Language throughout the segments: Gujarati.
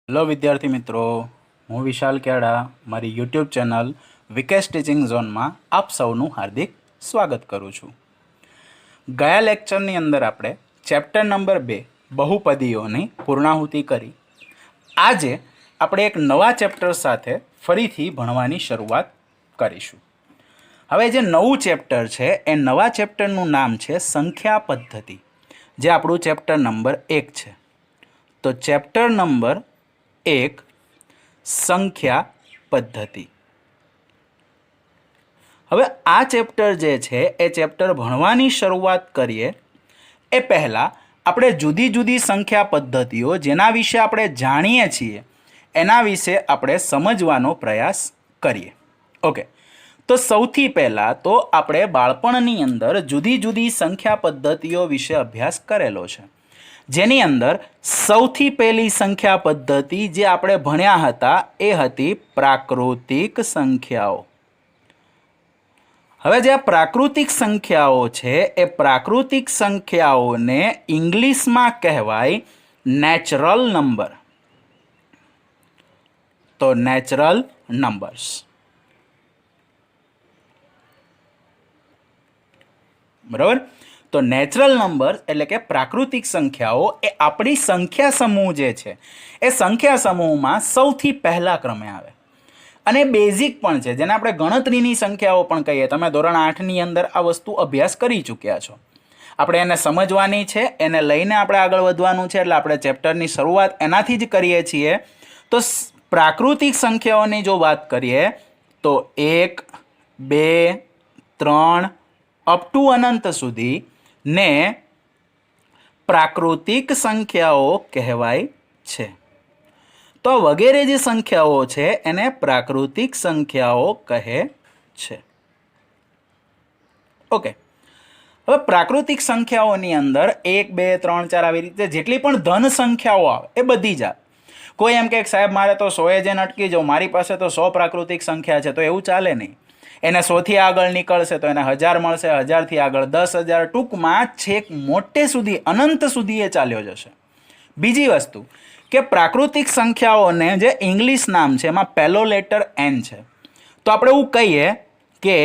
હેલો વિદ્યાર્થી મિત્રો, હું વિશાલ કેડા મારી યુટ્યુબ ચેનલ વિકેશ ટીચિંગ ઝોનમાં આપ સૌનું હાર્દિક સ્વાગત કરું છું. ગયા લેક્ચરની અંદર આપણે ચેપ્ટર નંબર 2 બહુપદીઓની પૂર્ણાહુતિ કરી. આજે આપણે એક નવા ચેપ્ટર સાથે ફરીથી ભણવાની શરૂઆત કરીશું. હવે જે નવું ચેપ્ટર છે એ નવા ચેપ્ટરનું નામ છે સંખ્યા પદ્ધતિ, જે આપણું ચેપ્ટર નંબર 1 છે. તો ચેપ્ટર નંબર 1 સંખ્યા પદ્ધતિ. હવે આ ચેપ્ટર જે છે એ ચેપ્ટર ભણવાની શરૂઆત કરીએ એ પહેલાં આપણે જુદી જુદી સંખ્યા પદ્ધતિઓ જેના વિશે આપણે જાણીએ છીએ એના વિશે આપણે સમજવાનો પ્રયાસ કરીએ. ઓકે, તો સૌથી પહેલાં તો આપણે બાળપણની અંદર જુદી જુદી સંખ્યા પદ્ધતિઓ વિશે અભ્યાસ કરેલો છે, જેની અંદર સૌથી પહેલી સંખ્યા પદ્ધતિ જે આપણે ભણ્યા હતા એ હતી પ્રાકૃતિક સંખ્યાઓ. હવે જે આ પ્રાકૃતિક સંખ્યાઓ છે એ પ્રાકૃતિક સંખ્યાઓને ઇંગ્લિશમાં કહેવાય નેચરલ નંબર. તો નેચરલ નંબર્સ. બરાબર. તો નેચરલ નંબર એટલે કે પ્રાકૃતિક સંખ્યાઓ એ આપણી સંખ્યા સમૂહ જે છે એ સંખ્યા સમૂહમાં સૌથી પહેલા ક્રમે આવે અને બેઝિક પણ છે, જેને આપણે ગણતરીની સંખ્યાઓ પણ કહીએ. તમે ધોરણ 8ની અંદર આ વસ્તુ અભ્યાસ કરી ચૂક્યા છો. આપણે એને સમજવાની છે, એને લઈને આપણે આગળ વધવાનું છે, એટલે આપણે ચેપ્ટરની શરૂઆત એનાથી જ કરીએ છીએ. તો પ્રાકૃતિક સંખ્યાઓની જો વાત કરીએ તો 1, 2, 3 અપ ટુ અનંત સુધી ને પ્રાકૃતિક સંખ્યાઓ કહેવાય છે. તો વગેરે જે સંખ્યાઓ છે એને પ્રાકૃતિક સંખ્યાઓ કહે છે. ઓકે, હવે પ્રાકૃતિક સંખ્યાઓની અંદર 1, 2, 3, 4 આવી રીતે જેટલી પણ ધન સંખ્યાઓ આવે એ બધી જ આવે. કોઈ એમ કે સાહેબ મારે તો 100 જ અટકી જાઉં, મારી પાસે તો 100 પ્રાકૃતિક સંખ્યા છે, તો એવું ચાલે નહીં. એને 100થી આગળ નીકળશે તો એને 1000 મળશે, 1000થી આગળ 10,000, ટૂંકમાં છેક મોટે સુધી અનંત સુધી એ ચાલ્યો જશે. બીજી વસ્તુ કે પ્રાકૃતિક સંખ્યાઓને જે ઇંગ્લિશ નામ છે એમાં પહેલો લેટર એન છે. તો આપણે એવું કહીએ કે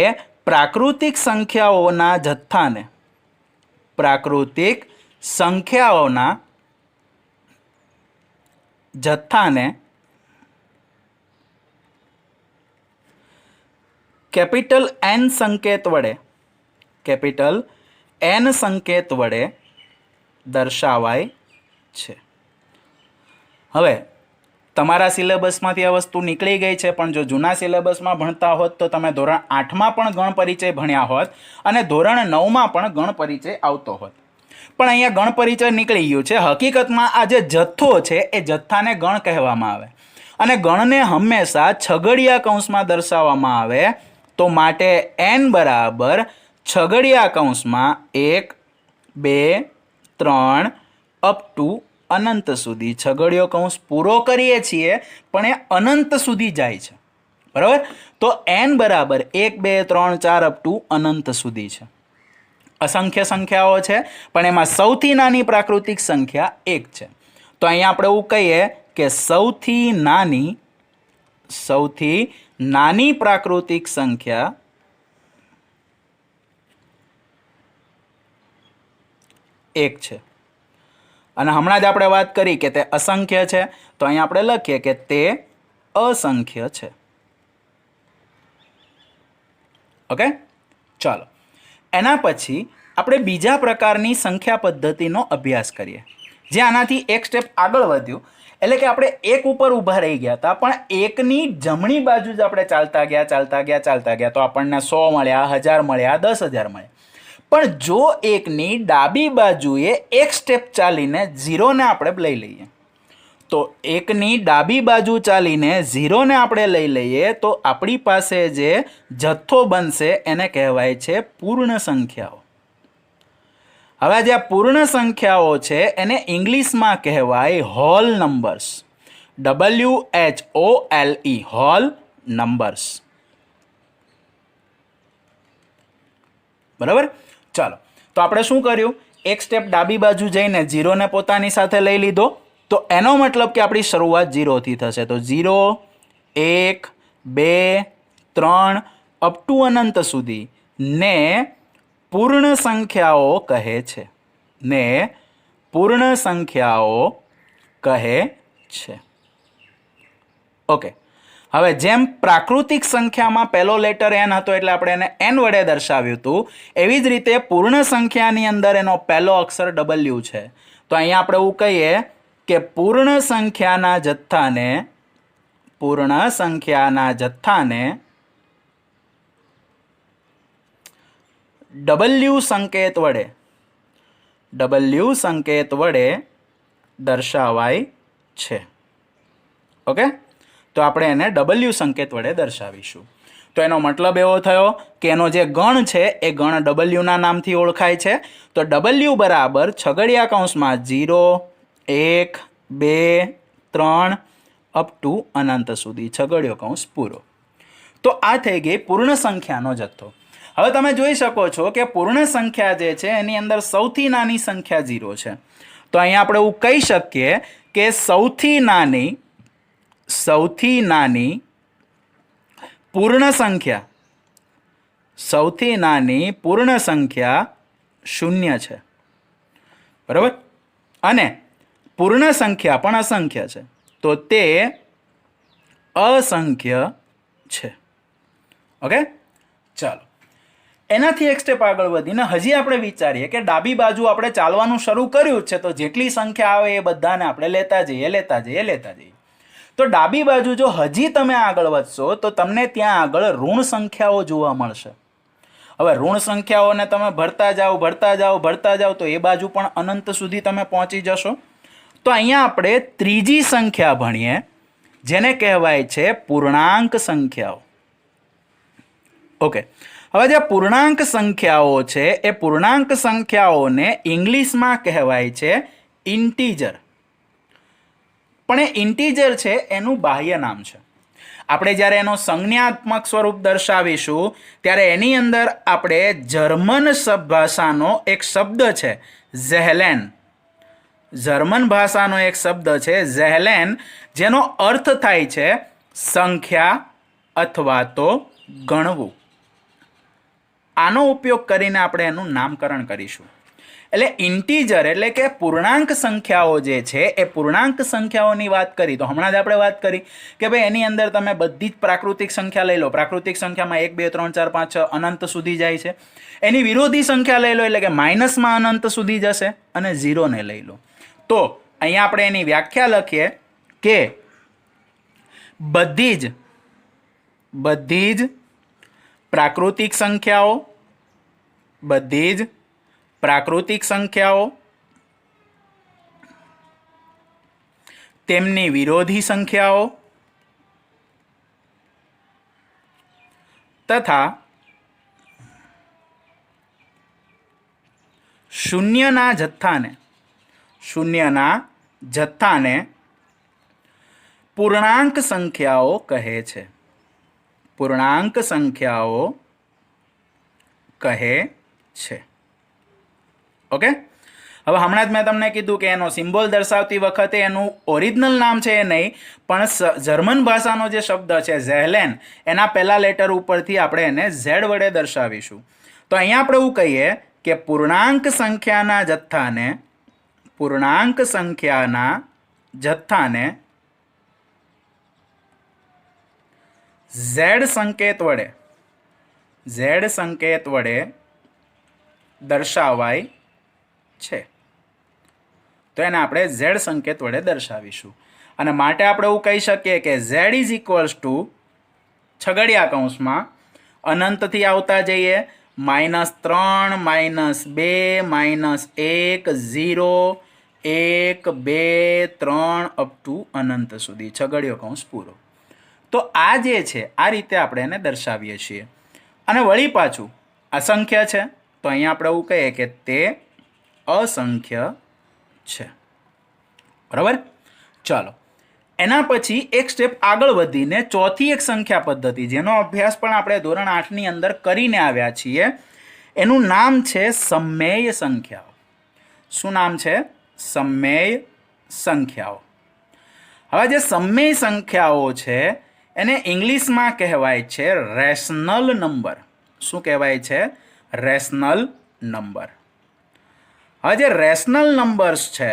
પ્રાકૃતિક સંખ્યાઓના જથ્થાને પ્રાકૃતિક સંખ્યાઓના જથ્થાને કેપિટલ એન સંકેત વડે કેપિટલ એન સંકેત વડે દર્શાવાય છે. હવે તમારા સિલેબસમાંથી આ વસ્તુ નીકળી ગઈ છે, પણ જો જૂના સિલેબસમાં ભણતા હોત તો તમે ધોરણ 8માં પણ ગણ પરિચય ભણ્યા હોત અને ધોરણ 9માં પણ ગણ પરિચય આવતો હોત. પણ અહીંયા ગણ પરિચય નીકળી ગયું છે. હકીકતમાં આ જે જથ્થો છે એ જથ્થાને ગણ કહેવામાં આવે અને ગણને હંમેશા છગડિયા કૌંસમાં દર્શાવવામાં આવે. તો માટે n બરાબર છગડિયા કૌંસમાં 1, 2, 3 અપ ટુ અનંત સુધી. છગડિયો કૌંસ પૂરો કરીએ છીએ પણ એ અનંત સુધી જાય છે. બરાબર. તો n બરાબર 1, 2, 3, 4 અપ ટુ અનંત સુધી છે. અસંખ્ય સંખ્યાઓ છે પણ એમાં સૌથી નાની પ્રાકૃતિક સંખ્યા 1 છે. તો અહીંયા આપણે એવું કહીએ કે સૌથી નાની પ્રાકૃતિક સંખ્યા 1 છે. અને હમણાં જ આપણે વાત કરી કે તે અસંખ્ય છે, તો અહીંયા આપણે લખીએ કે તે અસંખ્ય છે. ઓકે, ચાલો એના પછી આપણે બીજા પ્રકારની સંખ્યા પદ્ધતિનો અભ્યાસ કરીએ, જે આનાથી એક સ્ટેપ આગળ વધ્યું. એટલે કે આપણે 1 ઉપર ઊભા રહી ગયા હતા, પણ 1ની જમણી બાજુ જ આપણે ચાલતા ગયા તો આપણને 100 મળ્યા, 1000 મળ્યા, 10,000 મળ્યા. પણ જો 1ની ડાબી બાજુએ એક સ્ટેપ ચાલીને 0ને આપણે લઈ લઈએ, તો 1ની ડાબી બાજુ ચાલીને 0ને આપણે લઈ લઈએ તો આપણી પાસે જે જથ્થો બનશે એને કહેવાય છે પૂર્ણ સંખ્યાઓ. હવે જે પૂર્ણ સંખ્યાઓ છે એને ઇંગ્લિશમાં કહેવાય whole numbers. WHOLE whole numbers. બરાબર. ચાલો, તો આપણે શું કર્યું? એક સ્ટેપ ડાબી બાજુ જઈને 0ને પોતાની સાથે લઈ લીધો, તો એનો મતલબ કે આપણી શરૂઆત 0 થી થશે. તો 0, 1, 2, 3 અપ ટુ અનંત સુધી ને પૂર્ણ સંખ્યાઓ કહે છે. ને પૂર્ણ સંખ્યાઓ કહે છે. ઓકે. હવે જેમ પ્રાકૃતિક સંખ્યામાં પહેલો લેટર n હતો એટલે આપણે એને n વડે દર્શાવ્યું હતું, એવી જ રીતે પૂર્ણ સંખ્યાની અંદર એનો પહેલો અક્ષર w છે. તો અહીંયા આપણે એવું કહીએ કે પૂર્ણ સંખ્યાના જથ્થાને w સંકેત વડે દર્શાવાય છે. ઓકે, તો આપણે એને w સંકેત વડે દર્શાવીશું. તો એનો મતલબ એવો થયો કે એનો જે ગણ છે એ ગણ w ના નામથી ઓળખાય છે. તો w બરાબર છગડિયા કૌંસમાં 0, 1, 2, 3 અપ ટુ અનંત સુધી છગડિયો કૌંસ પૂરો. તો આ થઈ ગઈ પૂર્ણ સંખ્યાનો જથ્થો. હવે તમે જોઈ શકો છો કે પૂર્ણ સંખ્યા જે છે એની અંદર સૌથી નાની સંખ્યા 0 છે. તો અહીંયા આપણે એવું કહી શકીએ કે સૌથી નાની પૂર્ણ સંખ્યા 0 છે. બરાબર? અને પૂર્ણ સંખ્યા પણ અસંખ્ય છે. તો તે અસંખ્ય છે. ઓકે, ચાલો એનાથી એક સ્ટેપ આગળ વધીને હજી આપણે વિચારીએ કે ડાબી બાજુ આપણે ચાલવાનું શરૂ કર્યું છે, તો જેટલી સંખ્યા આવે એ બધાને આપણે લેતા જઈએ. તો ડાબી બાજુ જો હજી તમે આગળ વધશો તો તમને ત્યાં આગળ ઋણ સંખ્યાઓ જોવા મળશે. હવે ઋણ સંખ્યાઓને તમે ભરતા જાઓ તો એ બાજુ પણ અનંત સુધી તમે પહોંચી જશો. તો અહીંયા આપણે ત્રીજી સંખ્યા ભણીએ જેને કહેવાય છે પૂર્ણાંક સંખ્યાઓ. ઓકે, હવે જે પૂર્ણાંક સંખ્યાઓ છે એ પૂર્ણાંક સંખ્યાઓને ઇંગ્લિશમાં કહેવાય છે ઇન્ટીજર. પણ એ ઇન્ટીજર છે એનું બાહ્ય નામ છે. આપણે જ્યારે એનો સંજ્ઞાત્મક સ્વરૂપ દર્શાવીશું ત્યારે એની અંદર આપણે જર્મન ભાષાનો એક શબ્દ છે ઝેહલેન. જર્મન ભાષાનો એક શબ્દ છે ઝેહલેન, જેનો અર્થ થાય છે સંખ્યા અથવા તો ગણવું. આનો ઉપયોગ કરીને આપણે એનું નામકરણ કરીશું. એટલે ઇન્ટીજર એટલે કે પૂર્ણાંક સંખ્યાઓ જે છે એ પૂર્ણાંક સંખ્યાઓની વાત કરી તો હમણાં જ આપણે વાત કરી કે ભાઈ એની અંદર તમે બધી જ પ્રાકૃતિક સંખ્યા લઈ લો. પ્રાકૃતિક સંખ્યામાં 1, 2, 3, 4, 5, 6 અનંત સુધી જાય છે. એની વિરોધી સંખ્યા લઈ લો એટલે કે માઇનસમાં અનંત સુધી જશે અને 0 ને લઈ લો. તો અહીંયા આપણે એની વ્યાખ્યા લખીએ કે બધી જ પ્રાકૃતિક સંખ્યાઓ તેમની વિરોધી સંખ્યાઓ તથા શૂન્યના જથ્થાને પૂર્ણાંક સંખ્યાઓ કહે છે. પૂર્ણાંક સંખ્યાઓ કહે છે. ઓકે, હવે હમણાં જ મેં તમને કીધું કે એનો સિમ્બોલ દર્શાવતી વખતે એનું ઓરિજિનલ નામ છે એ નહીં, પણ જર્મન ભાષાનો જે શબ્દ છે ઝેહલેન એના પહેલા લેટર ઉપરથી આપણે એને ઝેડ વડે દર્શાવીશું. તો અહીંયા આપણે એવું કહીએ કે પૂર્ણાંક સંખ્યાના જથ્થાને ઝેડ સંકેત વડે દર્શાવાય છે. તો એને આપણે ઝેડ સંકેત વડે દર્શાવીશું. અને માટે આપણે એવું કહી શકીએ કે ઝેડ ઇઝ ઇક્વલ્સ ટુ છગડિયા કૌંસમાં અનંતથી આવતા જઈએ -3, -2, -1, 0, 1, 2, 3 અપ ટુ અનંત સુધી છગડિયો કૌંસ પૂરો. તો આ જે છે આ રીતે આપણે એને દર્શાવીએ છીએ. અને વળી પાછું અસંખ્ય છે તો અહીંયા આપણે એવું કહીએ કે તે અસંખ્ય છે. બરાબર? ચાલો એના પછી એક સ્ટેપ આગળ વધીને ચોથી એક સંખ્યા પદ્ધતિ જેનો અભ્યાસ પણ આપણે ધોરણ 8ની અંદર કરીને આવ્યા છીએ એનું નામ છે સમમેય સંખ્યાઓ. શું નામ છે? સમમેય સંખ્યાઓ. હવે જે સમય સંખ્યાઓ છે એને ઇંગ્લિશમાં કહેવાય છે રેશનલ નંબર. શું કહેવાય છે? Rational number. હવે જે રેશનલ નંબર્સ છે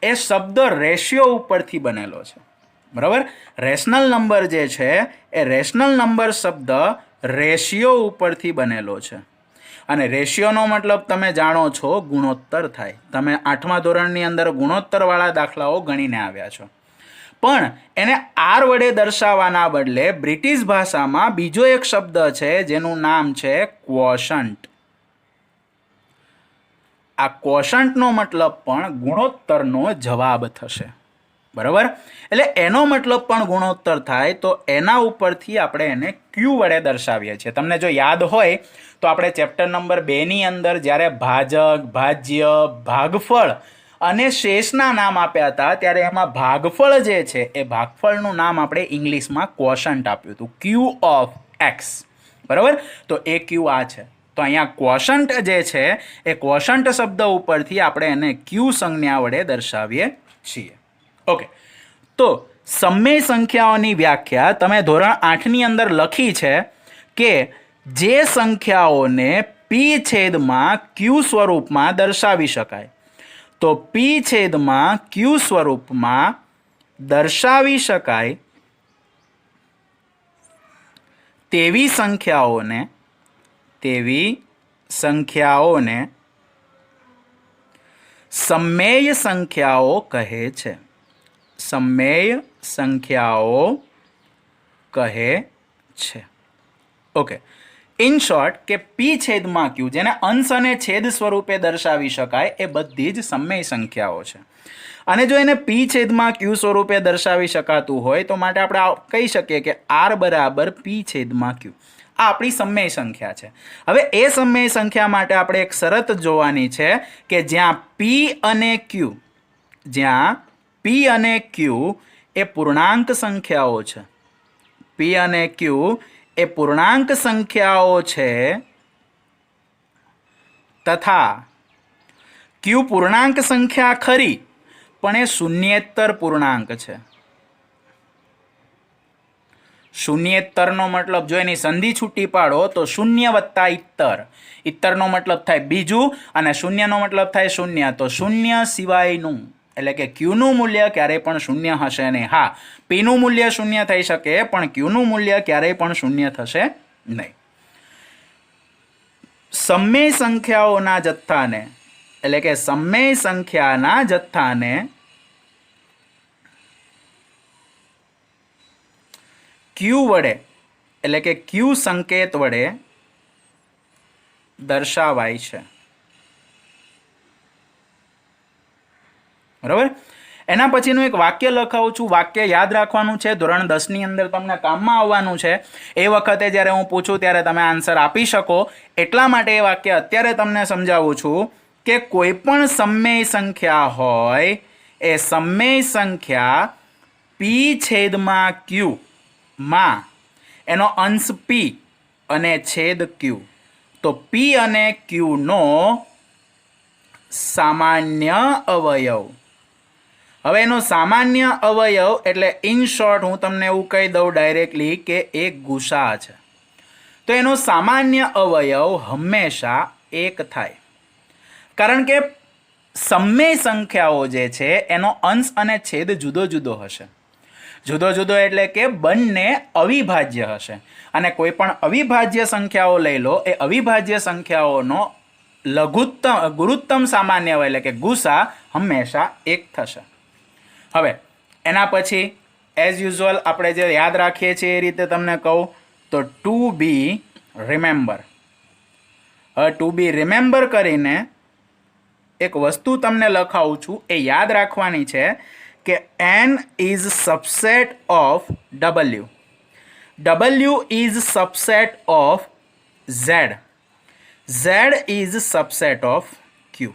એ શબ્દ રેશિયો ઉપરથી બનેલો છે. બરાબર? રેશનલ નંબર જે છે એ રેશનલ નંબર શબ્દ રેશિયો ઉપરથી બનેલો છે. અને રેશિયોનો મતલબ તમે જાણો છો ગુણોત્તર થાય. તમે 8મા ધોરણની અંદર ગુણોત્તરવાળા દાખલાઓ ગણીને આવ્યા છો. પણ એને આર વડે દર્શાવવાના બદલે બ્રિટિશ ભાષામાં બીજો એક શબ્દ છે જેનું નામ છે ક્વોશન્ટ. આ ક્વોશન્ટનો મતલબ પણ ગુણોત્તરનો જવાબ થશે. બરાબર? એટલે એનો મતલબ પણ ગુણોત્તર થાય તો એના ઉપરથી આપણે એને ક્યુ વડે દર્શાવીએ છીએ. તમને જો યાદ હોય તો આપણે ચેપ્ટર નંબર 2ની અંદર જ્યારે ભાજક, ભાજ્ય, ભાગફળ અને શેષના નામ આપ્યા હતા ત્યારે એમાં ભાગફળ જે છે એ ભાગફળનું નામ આપણે ઇંગ્લિશમાં ક્વોશન્ટ આપ્યું હતું, ક્યુ ઓફ એક્સ. બરાબર? તો એ ક્યુ આ છે. તો અહીંયા ક્વોશન્ટ જે છે એ ક્વોશન્ટ શબ્દ ઉપરથી આપણે એને ક્યુ સંજ્ઞા વડે દર્શાવીએ છીએ. ઓકે, તો સમય સંખ્યાઓની વ્યાખ્યા તમે ધોરણ 8ની અંદર લખી છે કે જે સંખ્યાઓને પી છેદમાં ક્યુ સ્વરૂપમાં દર્શાવી શકાય. તો પી છેદમાં ક્યુ સ્વરૂપમાં દર્શાવી શકાય તેવી સંખ્યાઓને સમમેય સંખ્યાઓ કહે છે. સમમેય સંખ્યાઓ કહે છે. ઓકે, ઇન શોર્ટ કે પી છેદમાં ક્યુ જેને અંશ અને છેદ સ્વરૂપે દર્શાવી શકાય એ બધી જ સમમેય સંખ્યાઓ છે. અને જો એને પી છેદમાં ક્યુ સ્વરૂપે દર્શાવી શકાતું હોય તો માટે આપણે કહી શકીએ કે આર બરાબર પી છેદમાં ક્યુ. આ આપણી સમમેય સંખ્યા છે. હવે એ સમમેય સંખ્યા માટે આપણે એક શરત જોવાની છે કે જ્યાં પી અને ક્યુ એ પૂર્ણાંક સંખ્યાઓ છે. પી અને ક્યુ એ પૂર્ણાંક સંખ્યાઓ છે તથા ક્યુ પૂર્ણાંક સંખ્યા ખરી પણ એ શૂન્યેતર પૂર્ણાંક છે. શૂન્યેતરનો મતલબ જો એની સંધિ છૂટી પાડો તો શૂન્ય વત્તા ઇત્તર. ઇત્તરનો મતલબ થાય બીજું અને શૂન્યનો મતલબ થાય શૂન્ય. તો શૂન્ય સિવાયનું એટલે કે ક્યુનું મૂલ્ય ક્યારેય પણ શૂન્ય હશે નહીં. હા, પીનું મૂલ્ય શૂન્ય થઈ શકે પણ ક્યુનું મૂલ્ય ક્યારેય પણ શૂન્ય થશે નહીં. સમમેય સંખ્યાઓના જથ્થાને એટલે કે સમમેય સંખ્યાના જથ્થાને ક્યુ વડે એટલે કે ક્યુ સંકેત વડે દર્શાવાય છે. બરાબર? એના પછીનું એક વાક્ય લખાવું છું. વાક્ય યાદ રાખવાનું છે, ધોરણ 10ની અંદર તમને કામમાં આવવાનું છે. એ વખતે જ્યારે હું પૂછું ત્યારે તમે આન્સર આપી શકો એટલા માટે એ વાક્ય અત્યારે તમને સમજાવું છું કે કોઈ પણ સમમેય સંખ્યા હોય એ સમમેય સંખ્યા પી છેદમાં ક્યુ માં એનો અંશ પી અને છેદ ક્યુ. તો પી અને ક્યુનો સામાન્ય અવયવ. હવે એનો સામાન્ય અવયવ એટલે ઇન શોર્ટ હું તમને એવું કહી દઉં ડાયરેક્ટલી કે એ ગુસા છે. તો એનો સામાન્ય અવયવ હંમેશા 1 થાય. કારણ કે સમમેય સંખ્યાઓ જે છે એનો અંશ અને છેદ જુદો જુદો હશે. જુદો જુદો એટલે કે બંને અવિભાજ્ય હશે. અને કોઈ પણ અવિભાજ્ય સંખ્યાઓ લઈ લો, એ અવિભાજ્ય સંખ્યાઓનો ગુરુત્તમ સામાન્ય એટલે કે ગુસા હંમેશા 1 થશે. હવે એના પછી એઝ યુઝ્યુઅલ આપણે જે યાદ રાખીએ છીએ એ રીતે તમને કહું તો ટુ બી રિમેમ્બર. હવે ટુ બી રિમેમ્બર કરીને એક વસ્તુ તમને લખાવું છું, એ યાદ રાખવાની છે કે n is subset of w. w is subset of z. z is subset of q.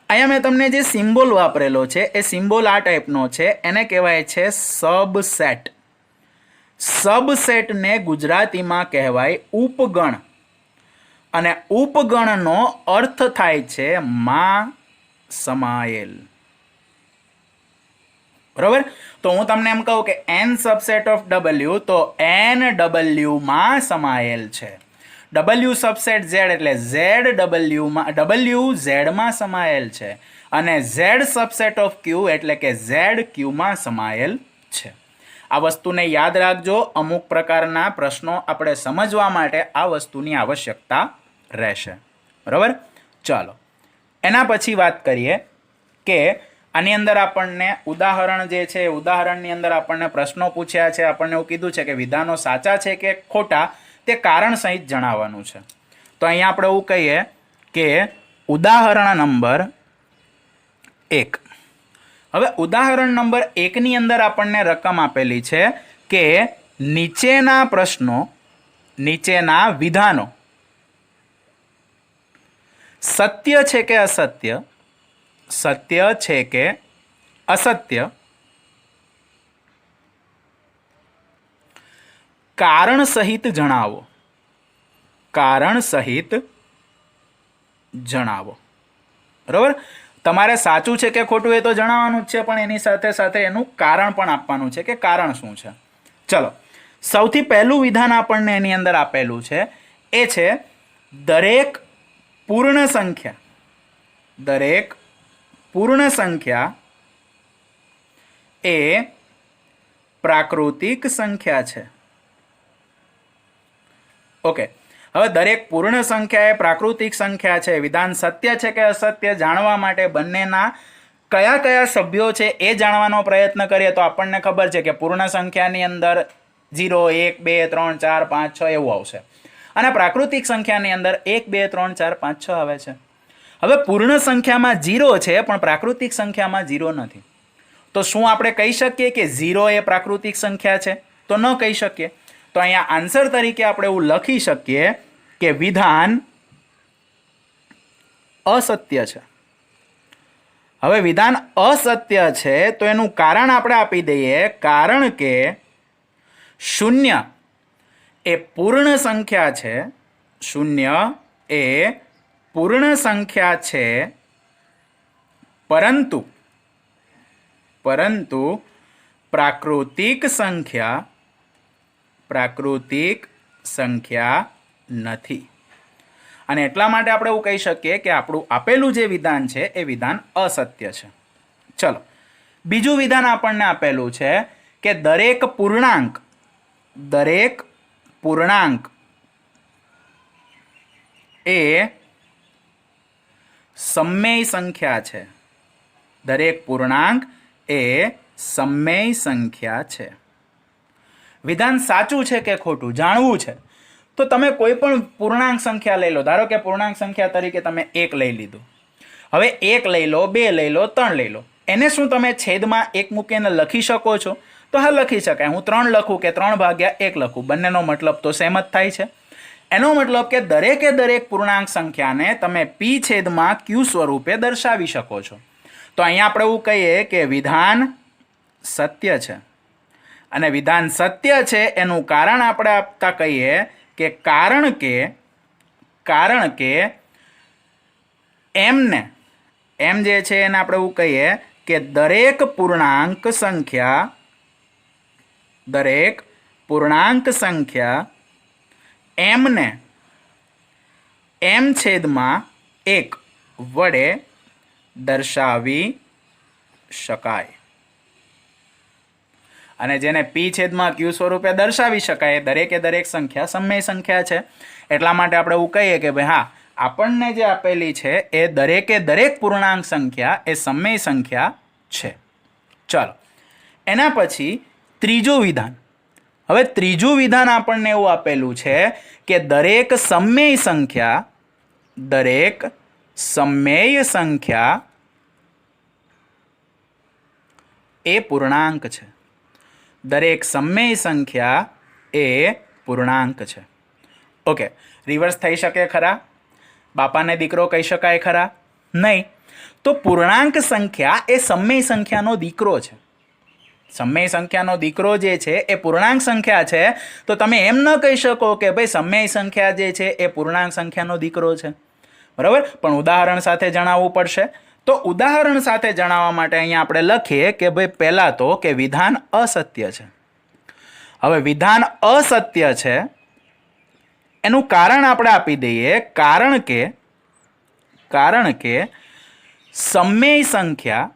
અહીંયા મેં તમને જે સિમ્બોલ વાપરેલો છે એ સિમ્બોલ આ ટાઈપનો છે, એને કહેવાય છે સબસેટ. સબસેટને ગુજરાતીમાં કહેવાય ઉપગણ અને ઉપગણનો અર્થ થાય છે માં સમાયેલ. બરાબર. તો હું તમને એમ કહું કે n સબસેટ ઓફ w, તો n w માં સમાયેલ છે. w સબસેટ z એટલે z w માં, w z માં સમાયેલ છે. અને z સબસેટ ઓફ q એટલે કે z q માં સમાયેલ છે. આ વસ્તુને યાદ રાખજો. અમુક પ્રકારના પ્રશ્નો આપણે સમજવા માટે આ વસ્તુની આવશ્યકતા રહેશે. બરાબર. ચાલો એના પછી વાત કરીએ કે આની અંદર આપણને ઉદાહરણ જે છે, ઉદાહરણની અંદર આપણને પ્રશ્નો પૂછ્યા છે. આપણને એવું કીધું છે કે વિધાનો સાચા છે કે ખોટા તે કારણ સહિત જણાવવાનું છે. તો અહીંયા આપણે એવું કહીએ કે ઉદાહરણ નંબર 1. હવે ઉદાહરણ નંબર 1 ની અંદર આપણને રકમ આપેલી છે કે નીચેના પ્રશ્નો, નીચેના વિધાનો સત્ય છે કે અસત્ય, સત્ય છે કે અસત્ય, કારણ સહિત જણાવો, કારણ સહિત જણાવો. બરાબર. તમારે સાચું છે કે ખોટું એ તો જણાવવાનું જ છે, પણ એની સાથે સાથે એનું કારણ પણ આપવાનું છે કે કારણ શું છે. ચલો, સૌથી પહેલું વિધાન આપણને એની અંદર આપેલું છે એ છે દરેક પૂર્ણ સંખ્યા, દરેક પૂર્ણ સંખ્યા એ પ્રાકૃતિક સંખ્યા છે. ઓકે. હવે દરેક પૂર્ણ સંખ્યા એ પ્રાકૃતિક સંખ્યા છે. વિધાન સત્ય છે કે અસત્ય જાણવા માટે બંનેના કયા કયા સભ્યો છે એ જાણવાનો પ્રયત્ન કરીએ તો આપણને ખબર છે કે પૂર્ણ સંખ્યાની અંદર 0, 1, 2, 3, 4, 5, 6 એવું આવશે. અને પ્રાકૃતિક સંખ્યાની અંદર 1, 2, 3, 4, 5, 6 આવે છે. હવે પૂર્ણ સંખ્યામાં 0 છે પણ પ્રાકૃતિક સંખ્યામાં 0 નથી. તો શું આપણે કહી શકીએ કે 0 એ પ્રાકૃતિક સંખ્યા છે? તો ન કહી શકીએ. તો અહીંયા આન્સર તરીકે આપણે એવું લખી શકીએ કે વિધાન અસત્ય છે. હવે વિધાન અસત્ય છે તો એનું કારણ આપણે આપી દઈએ. કારણ કે 0 એ પૂર્ણ સંખ્યા છે, 0 એ પૂર્ણ સંખ્યા છે, પરંતુ પ્રાકૃતિક સંખ્યા નથી. અને એટલા માટે આપણે એવું કહી શકીએ કે આપણું આપેલું જે વિધાન છે એ વિધાન અસત્ય છે. ચલો, બીજું વિધાન આપણને આપેલું છે કે દરેક પૂર્ણાંક એ સમમેય સંખ્યા છે. દરેક પૂર્ણાંક એ સમમેય સંખ્યા છે. વિધાન સાચું છે કે ખોટું જાણવું છે તો તમે કોઈ પણ પૂર્ણાંક સંખ્યા લઈ લો. ધારો કે પૂર્ણાંક સંખ્યા તરીકે તમે 1 લઈ લીધું. હવે 1 લઈ લો, 2 લઈ લો, 3 લઈ લો. એને શું તમે છેદમાં 1 મૂકીને લખી શકો છો? તો હા, લખી શકાય. હું 3 લખું કે 3/1 લખું, બંનેનો મતલબ તો સેમ જ થાય છે. એનો મતલબ કે દરેકે દરેક પૂર્ણાંક સંખ્યાને તમે p છેદમાં q સ્વરૂપે દર્શાવી શકો છો. તો અહીંયા આપણે એવું કહીએ કે વિધાન સત્ય છે. અને વિધાન સત્ય છે એનું કારણ આપણે આપતા કહીએ કે કારણ કે એમ જે છે એને આપણે એવું કહીએ કે દરેક પૂર્ણાંક સંખ્યા એમને m છેદમાં 1 વડે દર્શાવી શકાય. અને જેને p છેદમાં q સ્વરૂપે દર્શાવી શકાય દરેકે દરેક સંખ્યા સમમેય સંખ્યા છે. એટલા માટે આપણે એવું કહીએ કે ભાઈ હા, આપણને જે આપેલી છે એ દરેકે દરેક પૂર્ણાંક સંખ્યા એ સમમેય સંખ્યા છે. ચાલો, એના પછી ત્રીજું વિધાન. હવે ત્રીજું વિધાન આપણને એવું આપેલું છે કે દરેક સમમેય સંખ્યા એ પૂર્ણાંક છે. દરેક સમમેય સંખ્યા એ પૂર્ણાંક છે. ઓકે, રિવર્સ થઈ શકે ખરા? બાપાને દીકરો કહી શકાય ખરા? નહીં. તો પૂર્ણાંક સંખ્યા એ સમમેય સંખ્યાનો દીકરો છે. સમમેય સંખ્યાનો દીકરો જે છે એ પૂર્ણાંક સંખ્યા છે. તો તમે એમ ન કહી શકો કે ભાઈ સમમેય સંખ્યા જે છે એ પૂર્ણાંક સંખ્યાનો દીકરો છે. બરાબર? પણ ઉદાહરણ સાથે જણાવવું પડશે. તો ઉદાહરણ સાથે જણાવવા માટે અહીંયા આપણે લખીએ કે ભાઈ પહેલાં તો કે વિધાન અસત્ય છે. હવે વિધાન અસત્ય છે એનું કારણ આપણે આપી દઈએ. કારણ કે સમમેય સંખ્યા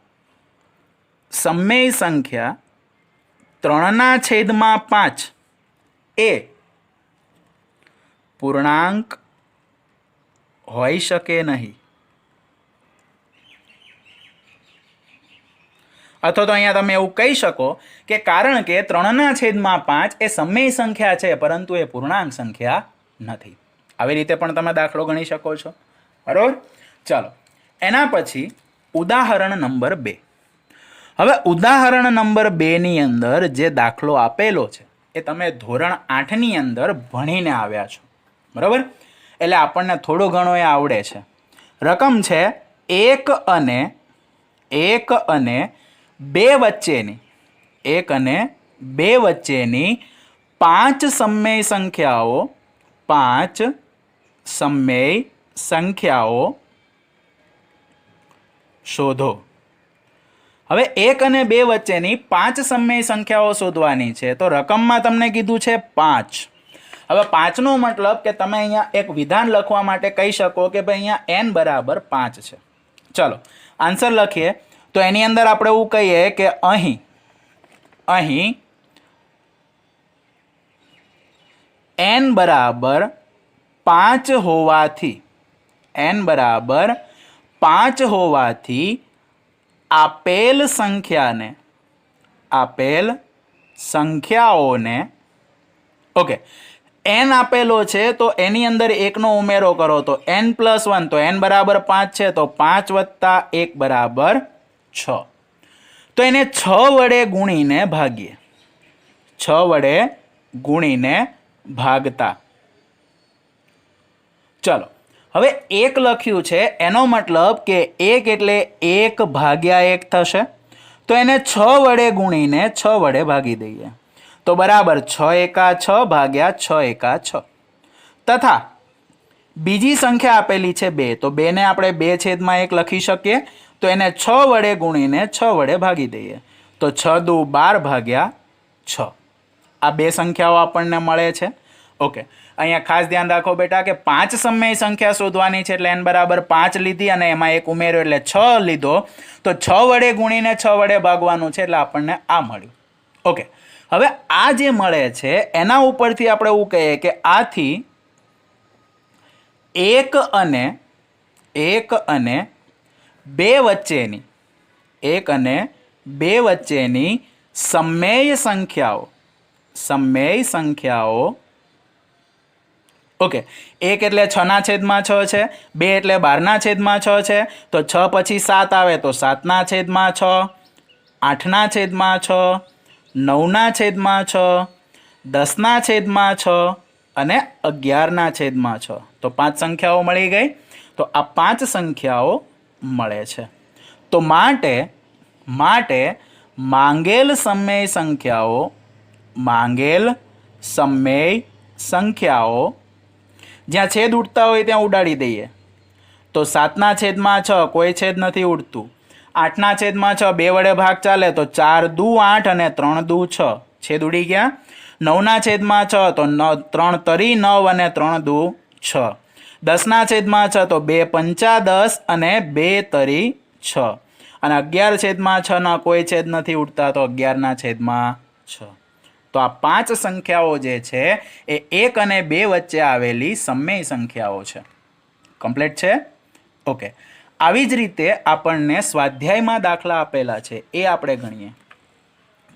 3/5 એ પૂર્ણાંક હોઈ શકે નહીં. અથવા તો અહીંયા તમે એવું કહી શકો કે કારણ કે 3/5 એ સમમેય સંખ્યા છે પરંતુ એ પૂર્ણાંક સંખ્યા નથી. આવી રીતે પણ તમે દાખલો ગણી શકો છો. બરોબર. ચાલો એના પછી ઉદાહરણ નંબર 2. હવે ઉદાહરણ નંબર 2 ની અંદર જે દાખલો આપેલો છે એ તમે ધોરણ 8ની અંદર ભણીને આવ્યા છો. બરાબર. એટલે આપણને થોડું ઘણું એ આવડે છે. રકમ છે 1 અને 2 વચ્ચેની 5 સમમેય સંખ્યાઓ શોધો. હવે 1 અને 2 વચ્ચેની 5 સમમેય સંખ્યાઓ શોધવાની છે. તો રકમમાં તમને કીધું છે 5. હવે 5નો મતલબ કે તમે અહીંયા એક વિધાન લખવા માટે કહી શકો કે ભાઈ અહીંયા n બરાબર 5 છે. ચલો આન્સર લખીએ. તો એની અંદર આપણે એવું કહીએ કે અહીં n બરાબર 5 હોવાથી આપેલ સંખ્યાઓને ઓકે n આપેલો છે તો એની અંદર 1નો ઉમેરો કરો તો n+1 તો n બરાબર 5 છે તો 5 + 1 બરાબર 6. તો એને 6 વડે ગુણીને ભાગતા. ચલો હવે 1 લખ્યું છે એનો મતલબ કે 1 એટલે 1/1 થશે. તો એને 6 વડે ગુણીને 6 વડે ભાગી દઈએ તો બરાબર 6 એકા 6 ભાગ્યા 6 એકા 6. તથા બીજી સંખ્યા આપેલી છે 2 તો 2 ને આપણે 2/1 લખી શકીએ. તો એને 6 વડે ગુણીને 6 વડે ભાગી દઈએ તો 6 દુ 12 ભાગ્યા 6. આ 2 સંખ્યાઓ આપણને મળે છે. ઓકે અહીંયા ખાસ ધ્યાન રાખો બેટા કે 5 સમમેય સંખ્યા શોધવાની છે એટલે n બરાબર 5 લીધી અને એમાં 1 ઉમેર્યો એટલે 6 લીધો. તો 6 વડે ગુણીને 6 વડે ભાગવાનું છે એટલે આપણને આ મળ્યું. ઓકે હવે આ જે મળે છે એના ઉપરથી આપણે એવું કહીએ કે આથી 1 અને 2 વચ્ચેની સમમેય સંખ્યાઓ ઓકે 1 એટલે 6/6 છે, 2 એટલે 12/6 છે. તો 6 પછી 7 આવે તો 7/6, 8/6, 9/6, 10/6 અને 11/6. તો 5 સંખ્યાઓ મળી ગઈ. તો આ 5 સંખ્યાઓ મળે છે. તો માટે માંગેલ સમમેય સંખ્યાઓ જ્યાં છેદ ઉડતા હોય ત્યાં ઉડાડી દઈએ. તો 7/6 કોઈ છેદ નથી ઉડતું. 8/6 2 વડે ભાગ ચાલે તો 4 દુ 8 અને 3 દુ 6 છેદ ઉડી ગયા. 9/6 તો 3 તરી 9 અને 3 દુ 6. 10/6 તો 2 પંચા 10 અને 2 તરી 6 અને 11/6 કોઈ છેદ નથી ઉડતા તો 11/6. તો આ 5 સંખ્યાઓ જે છે એ 1 અને 2 વચ્ચે આવેલી સમમેય સંખ્યાઓ છે. કમ્પ્લીટ છે. ઓકે આવી જ રીતે આપણને સ્વાધ્યાયમાં દાખલા આપેલા છે એ આપણે ગણીએ.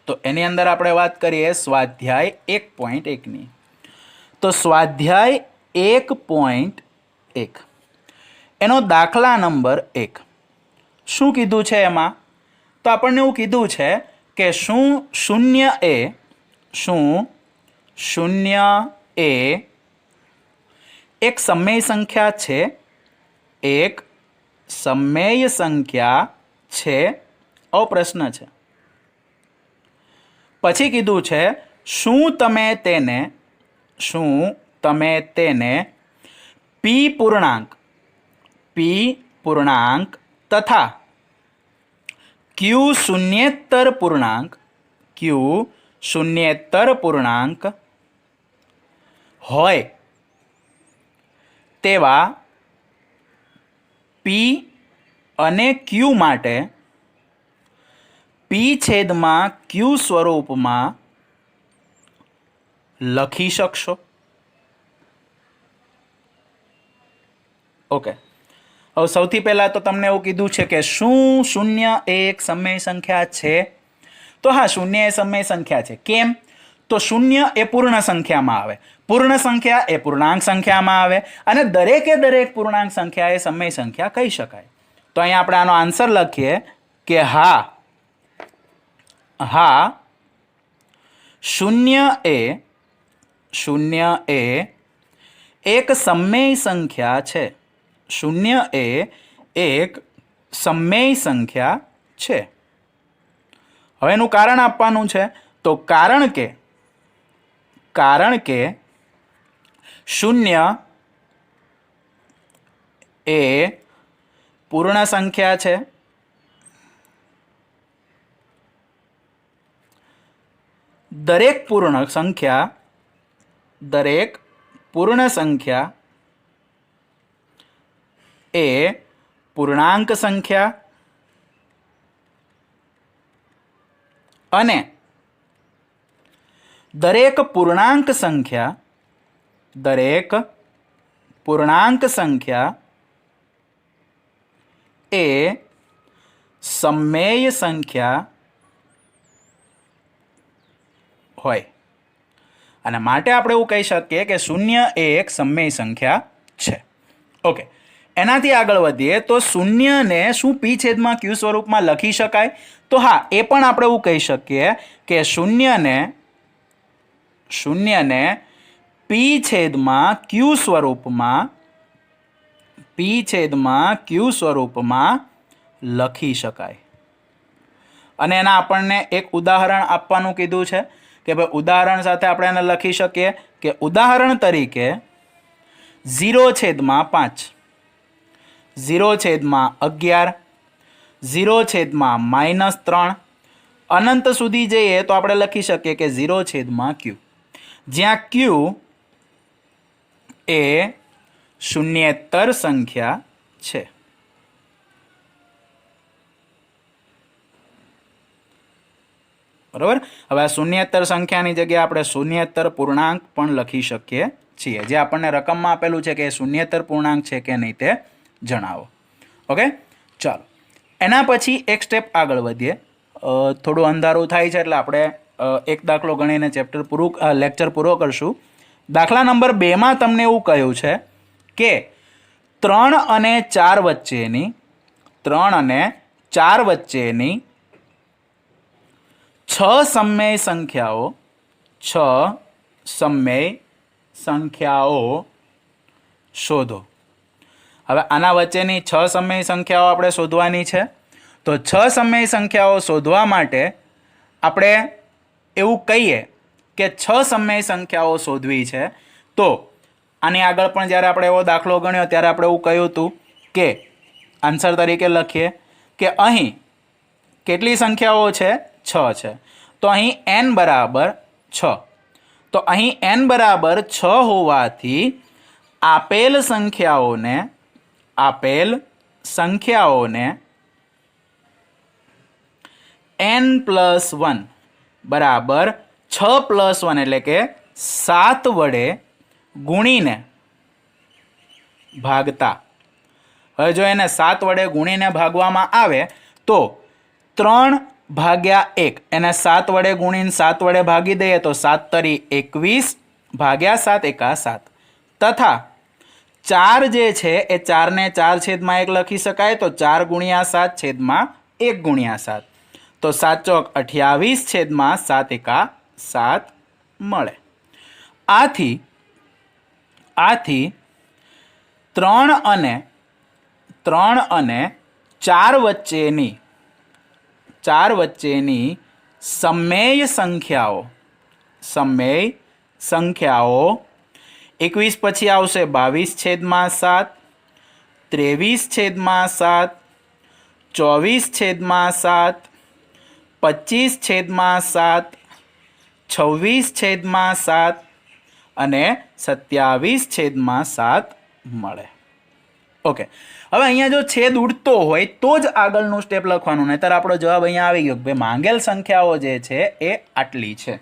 તો એની અંદર આપણે વાત કરીએ સ્વાધ્યાય 1.1ની. તો સ્વાધ્યાય 1.1 એનો દાખલા નંબર 1 શું કીધું છે એમાં? તો આપણને એવું કીધું છે કે શું શૂન્ય એ એક સમમેય સંખ્યા છે? એક સમમેય સંખ્યા છે. આવો પ્રશ્ન છે. પછી કીધું છે શું તમે તેને p પૂર્ણાંક તથા ક્યુ શૂન્યેતર પૂર્ણાંક હોય તેવા પી અને ક્યુ માટે પી છેદમાં ક્યુ સ્વરૂપમાં લખી શકશો. ઓકે, હવે સૌથી પહેલાં તો તમને એવું કીધું છે કે શું શૂન્ય એ એક સમય સંખ્યા છે? તો હા, શૂન્ય એ સમય સંખ્યા છે. કેમ? તો શૂન્ય એ પૂર્ણ સંખ્યામાં આવે, પૂર્ણ સંખ્યા એ પૂર્ણાંક સંખ્યામાં આવે, અને દરેકે દરેક પૂર્ણાંક સંખ્યા એ સમય સંખ્યા કહી શકાય. તો અહીંયા આપણે આનો આન્સર લખીએ કે હા, શૂન્ય એ એક સમય સંખ્યા છે. શૂન્ય એ એક સમય સંખ્યા છે. હવે એનું કારણ આપવાનું છે. તો કારણ કે શૂન્ય એ પૂર્ણ સંખ્યા છે. દરેક પૂર્ણ સંખ્યા એ પૂર્ણાંક સંખ્યા, અને દરેક પૂર્ણાંક સંખ્યા એ સમમેય સંખ્યા હોય. અને માટે આપણે એવું કહી શકીએ કે શૂન્ય એ એક સમમેય સંખ્યા છે. ઓકે, એનાથી આગળ વધીએ તો શૂન્યને શું પી છેદમાં ક્યુ સ્વરૂપમાં લખી શકાય? તો હા, એ પણ આપણે એવું કહી શકીએ કે શૂન્યને પી છેદમાં ક્યુ સ્વરૂપમાં લખી શકાય. અને એના આપણને એક ઉદાહરણ આપવાનું કીધું છે કે ભાઈ ઉદાહરણ સાથે આપણે એને લખી શકીએ કે ઉદાહરણ તરીકે 0/5, 0/11, 0/-3, અનંત સુધી જઈએ તો આપણે લખી શકીએ કે 0/q, જ્યાં q એ શૂન્યેતર સંખ્યા છે. બરાબર. હવે આ શૂન્યેતર સંખ્યાની જગ્યાએ આપણે શૂન્યેતર પૂર્ણાંક પણ લખી શકીએ છીએ. જે આપણને રકમમાં આપેલું છે કે શૂન્યેતર પૂર્ણાંક છે કે નહીં તે જણાવો. ઓકે, ચાલો એના પછી એક સ્ટેપ આગળ વધીએ. થોડું અંધારું થાય છે એટલે આપણે એક દાખલો ગણીને લેક્ચર પૂરો કરશું. દાખલા નંબર 2માં તમને એવું કહ્યું છે કે 3 અને 4 વચ્ચેની 6 સમમેય સંખ્યાઓ શોધો. હવે આના વચ્ચેની 6 સમમેય સંખ્યાઓ આપણે શોધવાની છે. તો 6 સમમેય સંખ્યાઓ શોધવા માટે આપણે એવું કહીએ કે 6 સમમેય સંખ્યાઓ શોધવી છે. તો આની આગળ પણ જ્યારે આપણે એવો દાખલો ગણ્યો ત્યારે આપણે એવું કહ્યું હતું કે આન્સર તરીકે લખીએ કે અહીં કેટલી સંખ્યાઓ છે? 6 છે. તો અહીં n બરાબર 6. તો અહીં n બરાબર 6 હોવાથી આપેલ સંખ્યાઓને n+1 બરાબર 6+1 એટલે કે 7 વડે ગુણીને ભાગતા. હવે જો એને 7 વડે ગુણીને ભાગવામાં આવે તો 3/1, એને 7 વડે ગુણીને 7 વડે ભાગી દઈએ તો 7 તરી 21 ભાગ્યા 7 એકા 7, તથા 4 જે છે એ 4ને 4/1 લખી શકાય. તો 4 ગુણ્યા 7 છેદમાં 1 ગુણ્યા 7, તો 7 ચોક 28 7 એકા 7 મળે. આથી 3 અને 4 વચ્ચેની સમમેય સંખ્યાઓ 21 પછી આવશે 22/7, 23/7, 24/7, 25/7, 26/7 અને 27/7 મળે. ઓકે, હવે અહીંયા જો છેદ ઉડતો હોય તો જ આગળનું સ્ટેપ લખવાનું, નહીતર આપણો જવાબ અહીંયા આવી ગયો કે માંગેલ સંખ્યાઓ જે છે એ આટલી છે.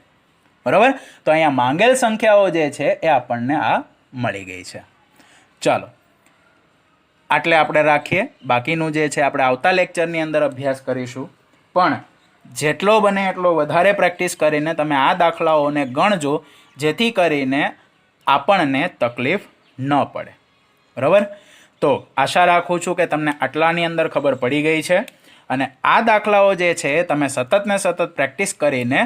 બરાબર, તો અહીંયા માંગેલ સંખ્યાઓ જે છે એ આપણને આ મળી ગઈ છે. ચાલો, આટલે આપણે રાખીએ. બાકીનું જે છે આપણે આવતા લેક્ચરની અંદર અભ્યાસ કરીશું. પણ જેટલો બને એટલો વધારે પ્રેક્ટિસ કરીને તમે આ દાખલાઓને ગણજો, જેથી કરીને આપણને તકલીફ ન પડે. બરાબર, તો આશા રાખું છું કે તમને આટલાની અંદર ખબર પડી ગઈ છે. અને આ દાખલાઓ જે છે તમે સતત ને સતત પ્રેક્ટિસ કરીને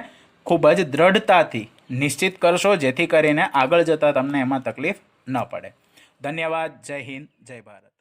ખૂબ જ દ્રઢતાથી નિશ્ચિત કરશો, જેથી કરીને આગળ જતાં તમને એમાં તકલીફ ન પડે. ધન્યવાદ. જય હિન્દ, જય ભારત.